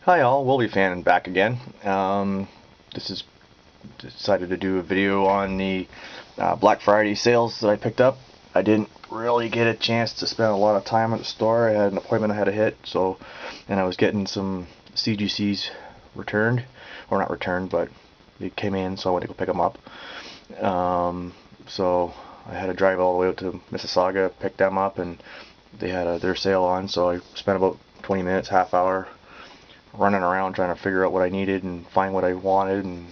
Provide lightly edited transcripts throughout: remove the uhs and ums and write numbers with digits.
Hi all, Wilby Fan back again. This is decided to do a video on the Black Friday sales that I picked up. I didn't really get a chance to spend a lot of time at the store. I had an appointment I had to hit, and I was getting some CGCs returned, or not returned, but they came in, so I went to go pick them up. So I had to drive all the way out to Mississauga, pick them up, and they had their sale on, so I spent about 20 minutes, half hour running around trying to figure out what I needed and find what I wanted and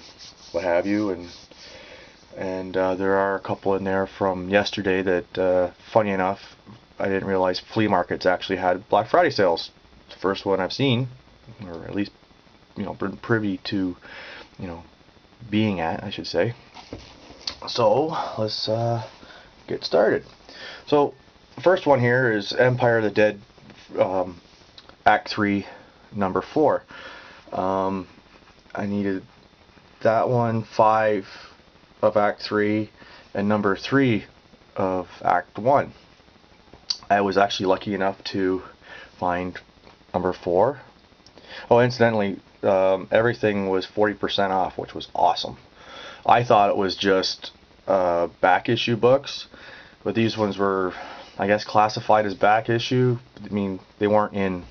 what have you, and there are a couple in there from yesterday that funny enough, I didn't realize flea markets actually had Black Friday sales. It's the first one I've seen, or at least been privy to being at, I should say. So let's get started. So the first one here is Empire of the Dead Act 3 number 4. I needed that one, 5 of Act 3, and number 3 of Act 1. I was actually lucky enough to find number 4. Oh, incidentally, everything was 40% off, which was awesome. I thought it was just back issue books, but these ones were, I guess, classified as back issue. I mean, they weren't in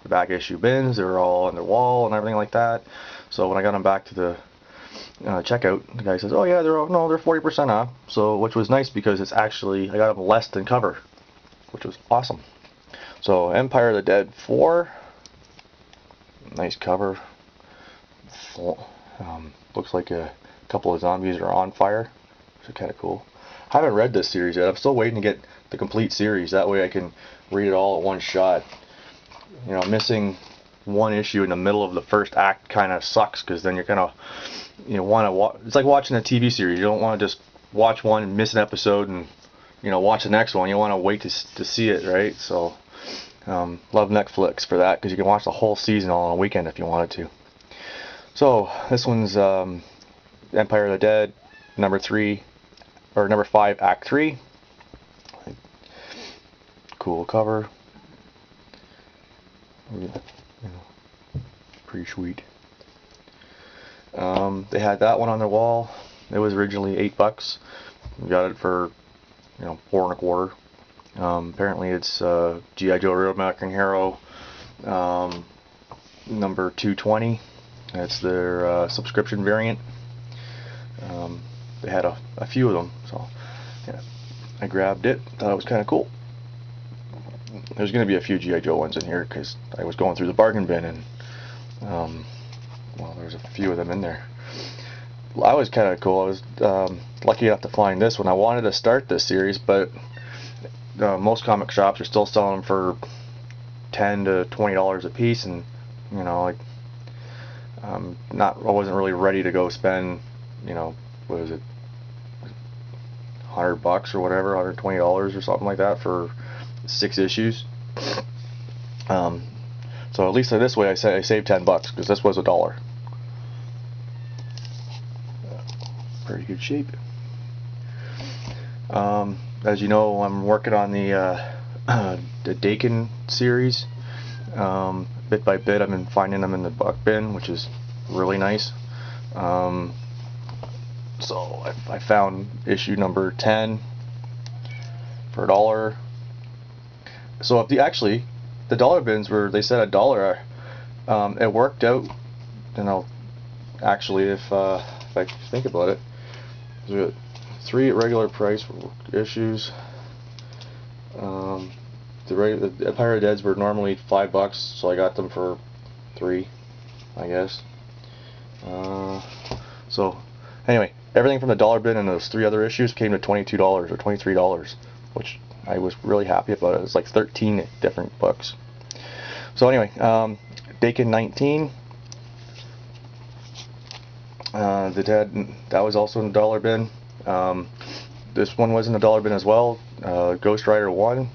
the back issue bins, they were all on the wall and everything like that. So when I got them back to the checkout, the guy says, "Oh yeah, they're 40% off." So which was nice because it's actually I got them less than cover, which was awesome. So Empire of the Dead 4, nice cover. Looks like a couple of zombies are on fire, which is kind of cool. I haven't read this series yet. I'm still waiting to get the complete series. That way I can read it all at one shot. Missing one issue in the middle of the first act kind of sucks, because then you're kind of want to watch. It's like watching a TV series. You don't want to just watch one and miss an episode and watch the next one. You want to wait to see it, right? So love Netflix for that, because you can watch the whole season all on a weekend if you wanted to. So this one's Empire of the Dead number 5 Act 3. Cool cover. Pretty sweet. They had that one on their wall. It was originally $8. We got it for $4.25. Apparently it's G.I. Joe Real American Hero number 220. That's their subscription variant. They had a few of them, so yeah, I grabbed it. Thought it was kind of cool. There's going to be a few G.I. Joe ones in here because I was going through the bargain bin, and well, there's a few of them in there. I was kind of cool. I was lucky enough to find this one. I wanted to start this series, but most comic shops are still selling them for $10 to $20 a piece, and I wasn't really ready to go spend what is it, $100 or whatever, $120 or something like that for 6 issues. So at least this way I saved $10 because this was $1. Pretty good shape. As you know, I'm working on the Dakin series. Bit by bit, I've been finding them in the buck bin, which is really nice. So I found issue number 10 for $1. So if the dollar bins they said $1, it worked out. Actually, if I think about it, there's 3 at regular price issues. The Empire of the Deads were normally $5, so I got them for 3, I guess. So anyway, everything from the dollar bin and those 3 other issues came to $22 or $23, which I was really happy about it. It's like 13 different books. So anyway, Dakin 19. The Dead, that was also in the dollar bin. This one was in the dollar bin as well. Ghost Rider 1.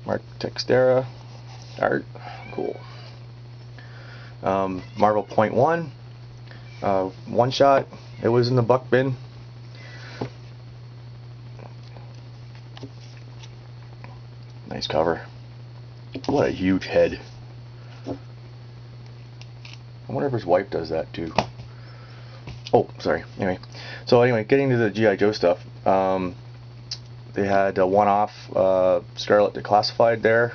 Mark Texeira art, cool. Marvel Point 1, one shot. It was in the buck bin. Nice cover. What a huge head. I wonder if his wife does that too. Oh, sorry. Anyway, getting to the G.I. Joe stuff. They had a one-off Scarlet Declassified there.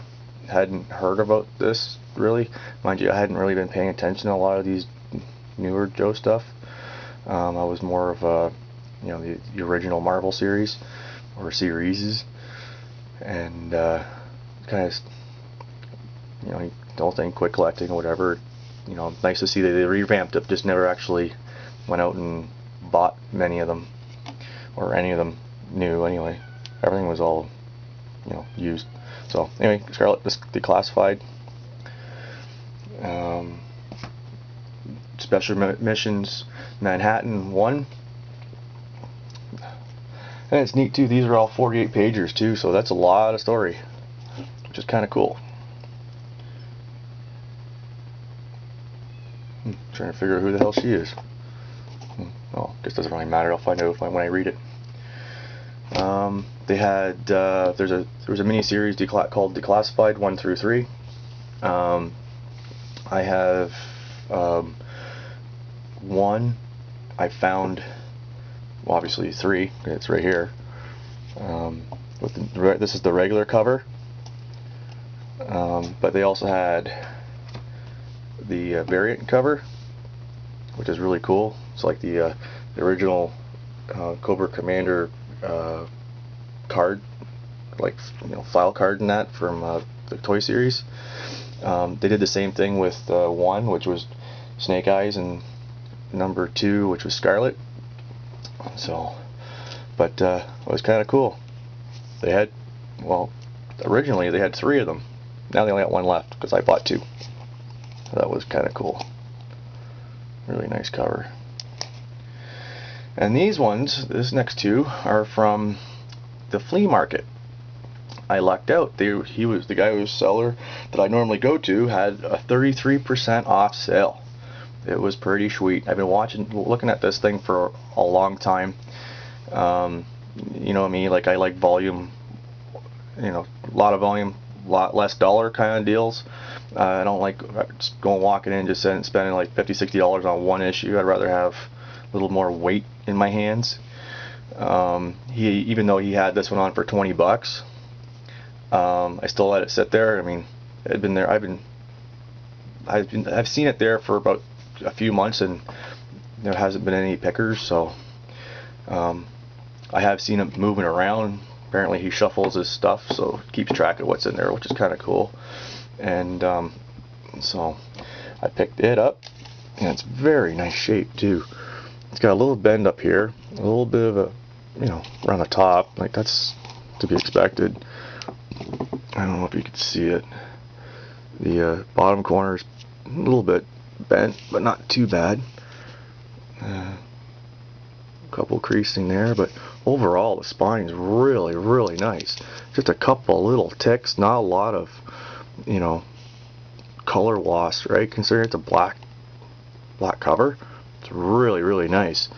Hadn't heard about this really. Mind you, I hadn't really been paying attention to a lot of these newer Joe stuff. I was more of the original Marvel series or series, and kind of the whole thing, quick collecting or whatever. Nice to see that they revamped it. Just never actually went out and bought many of them, or any of them new anyway. Everything was all used. So anyway, Scarlet Declassified. Special Missions Manhattan 1. And it's neat too, these are all 48 pagers too, so that's a lot of story, which is kind of cool. Trying to figure out who the hell she is. Well, I guess it doesn't really matter, I'll find out when I read it. They had, there was a mini-series called Declassified 1 through 3. I have one. I found, well, obviously 3. It's right here. This is the regular cover, but they also had the variant cover, which is really cool. It's like the original Cobra Commander card, like file card and that from the toy series. They did the same thing with 1, which was Snake Eyes, and number 2, which was Scarlet. So, but it was kind of cool. They had, well, originally they had 3 of them. Now they only got 1 left because I bought 2. That was kind of cool. Really nice cover. And these ones, this next 2, are from the flea market. I lucked out. He was the guy whose seller that I normally go to had a 33% off sale. It was pretty sweet. I've been looking at this thing for a long time. You know me, like I like volume, a lot of volume, lot less dollar kind of deals. I don't like just walking in just spending like $50-$60 on one issue. I'd rather have a little more weight in my hands. Even though he had this one on for $20, I still let it sit there. I mean, it had been there. I've seen it there for about a few months, and there hasn't been any pickers. So I have seen him moving around. Apparently, he shuffles his stuff, so keeps track of what's in there, which is kind of cool. And so I picked it up, and it's very nice shape too. It's got a little bend up here, a little bit of a, around the top, like that's to be expected. I don't know if you can see it. The bottom corner is a little bit bent, but not too bad. Couple creasing there, but overall the spine's really, really nice. Just a couple little ticks, not a lot of, color loss, right? Considering it's a black cover, it's really, really nice.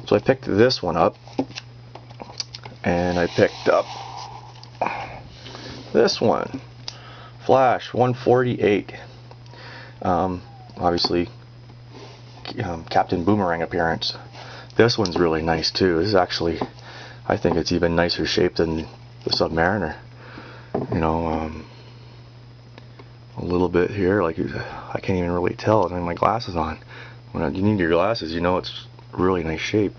So I picked this one up, and I picked up this one, Flash 148. Obviously, Captain Boomerang appearance. This one's really nice too. This is actually, I think it's even nicer shape than the Submariner. A little bit here, like I can't even really tell. I have my glasses on. When you need your glasses, it's really nice shape.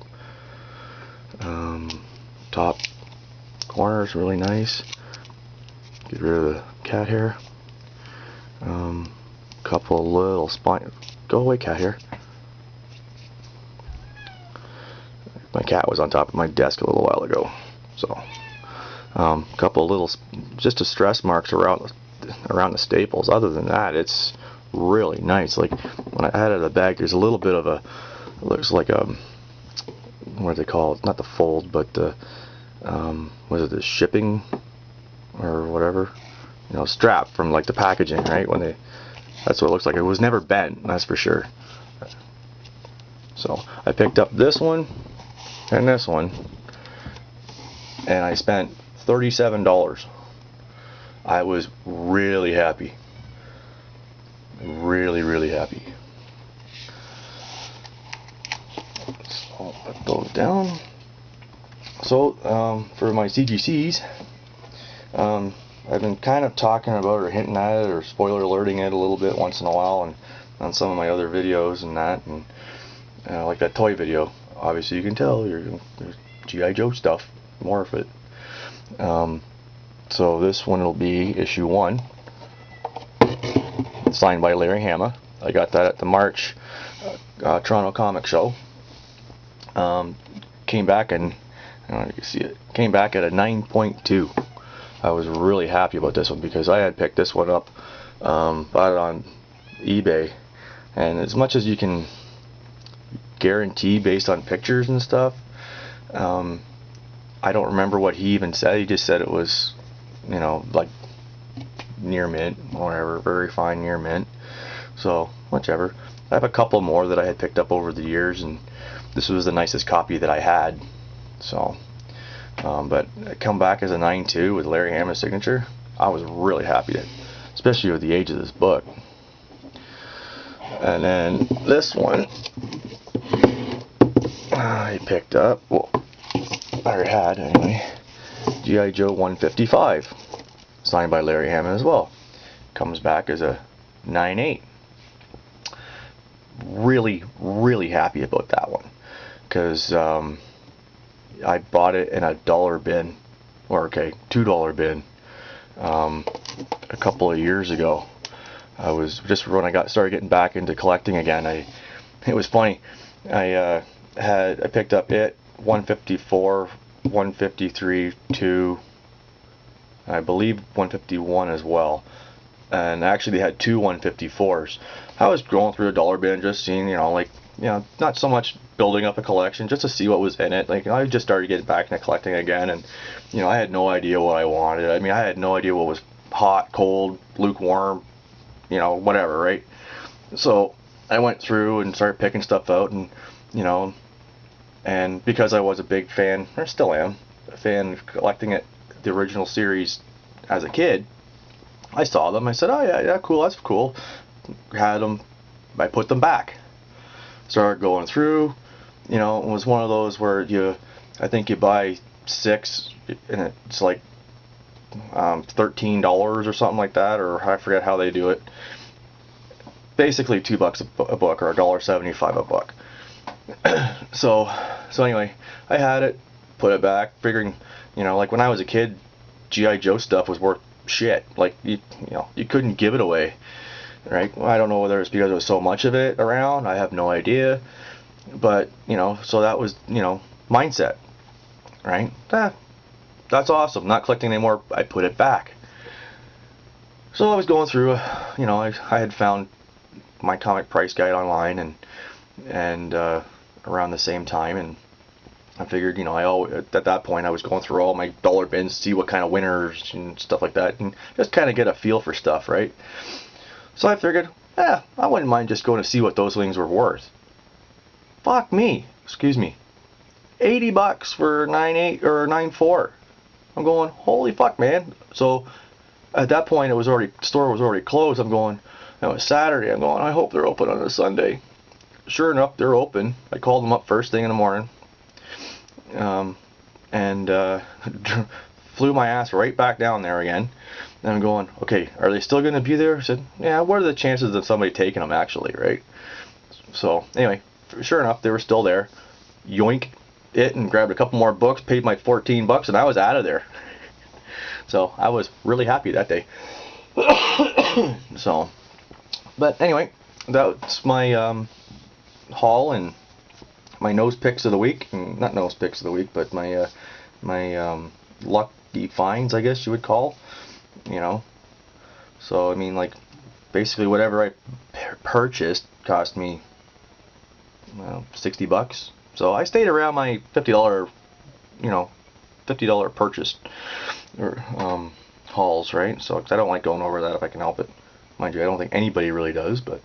Top corner is really nice. Get rid of the cat hair. Couple little spine. Go away, cat hair. My cat was on top of my desk a little while ago, so couple little just stress marks around the staples. Other than that, it's really nice. Like when I added the bag, there's a little bit of a, looks like a, what do they call it? Not the fold, but the was it the shipping or whatever? Strap from like the packaging, right? That's what it looks like. It was never bent, that's for sure. So I picked up this one and this one, and I spent $37. I was really happy. Really happy. So I'll put those down. So for my CGCs, I've been kind of talking about or hinting at it or spoiler alerting it a little bit once in a while, and on some of my other videos and that, and like that toy video. Obviously, you can tell there's G.I. Joe stuff, more of it. So this one will be issue 1, signed by Larry Hama. I got that at the March Toronto Comic Show. Came back and I don't know if you can see it. Came back at a 9.2. I was really happy about this one because I had picked this one up, bought it on eBay, and as much as you can guarantee based on pictures and stuff, I don't remember what he even said. He just said it was, you know, like near mint or whatever, very fine near mint. So whichever. I have a couple more that I had picked up over the years, and this was the nicest copy that I had. So, but I come back as a 9.2 with Larry Hama's signature. I was really happy, especially with the age of this book. And then this one I picked up. Well, I had anyway. G.I. Joe 155, signed by Larry Hama as well. Comes back as a 9.8. Really happy about that one because I bought it in a dollar bin, or okay, $2 bin, a couple of years ago. I was just when I started getting back into collecting again. It was funny. I picked up it 154, 153, 2, I believe 151 as well, and actually they had 2 154s. I was going through a dollar bin, just seeing, not so much building up a collection, just to see what was in it. I just started getting back into collecting again, and I had no idea what I wanted. I mean, I had no idea what was hot, cold, lukewarm, whatever, right? So I went through and started picking stuff out, and and because I was a big fan, or still am, a fan of collecting it, the original series as a kid, I saw them. I said, oh yeah, cool, that's cool. Had them. I put them back. Started going through. It was one of those where I think you buy 6 and it's like $13 or something like that, or I forget how they do it. Basically $2 a book, or $1.75 a book. So anyway, I had it, put it back, figuring, like when I was a kid, G.I. Joe stuff was worth shit. Like you couldn't give it away, right? I don't know whether it's because there was so much of it around. I have no idea, but so that was mindset, right? That's awesome. Not collecting anymore. I put it back. So I was going through, I had found my comic price guide online and around the same time, and I figured, at that point I was going through all my dollar bins to see what kind of winners and stuff like that, and just kind of get a feel for stuff, right? So I figured, I wouldn't mind just going to see what those things were worth. Fuck me, excuse me, $80 for 9.8 or 9.4. I'm going, holy fuck, man. So at that point, the store was already closed. I'm going, it was Saturday. I'm going, I hope they're open on a Sunday. Sure enough, they're open. I called them up first thing in the morning, and flew my ass right back down there again. And I'm going, okay, are they still going to be there? I said, yeah, what are the chances of somebody taking them actually, right? So anyway, sure enough, they were still there. Yoink it and grabbed a couple more books, paid my $14, and I was out of there. So I was really happy that day. So, but anyway, that's my haul and my nose picks of the week. Not nose picks of the week, but my lucky finds, I guess you would call. So I mean, like, basically whatever I purchased cost me $60. So I stayed around my $50 purchase or hauls, right? So 'cause I don't like going over that if I can help it. Mind you, I don't think anybody really does, but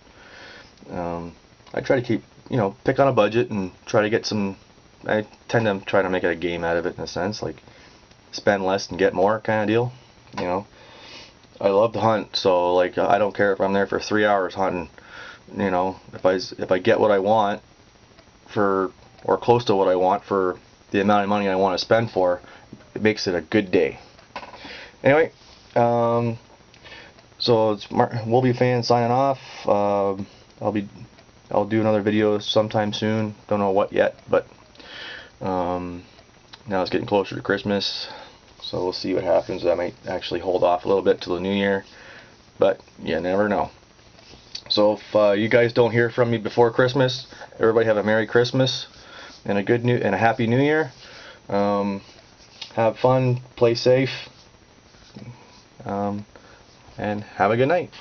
I try to keep, pick on a budget and try to get some. I tend to try to make it a game out of it in a sense, like spend less and get more kind of deal, I love to hunt, so like I don't care if I'm there for 3 hours hunting. You know, if I get what I want for, or close to what I want for the amount of money I want to spend for, it makes it a good day. Anyway, so it's Wolby Fan signing off. I'll do another video sometime soon. Don't know what yet, but now it's getting closer to Christmas, so we'll see what happens. I might actually hold off a little bit till the new year, but you never know. So if you guys don't hear from me before Christmas, everybody have a Merry Christmas and a Happy New Year. Have fun, play safe, and have a good night.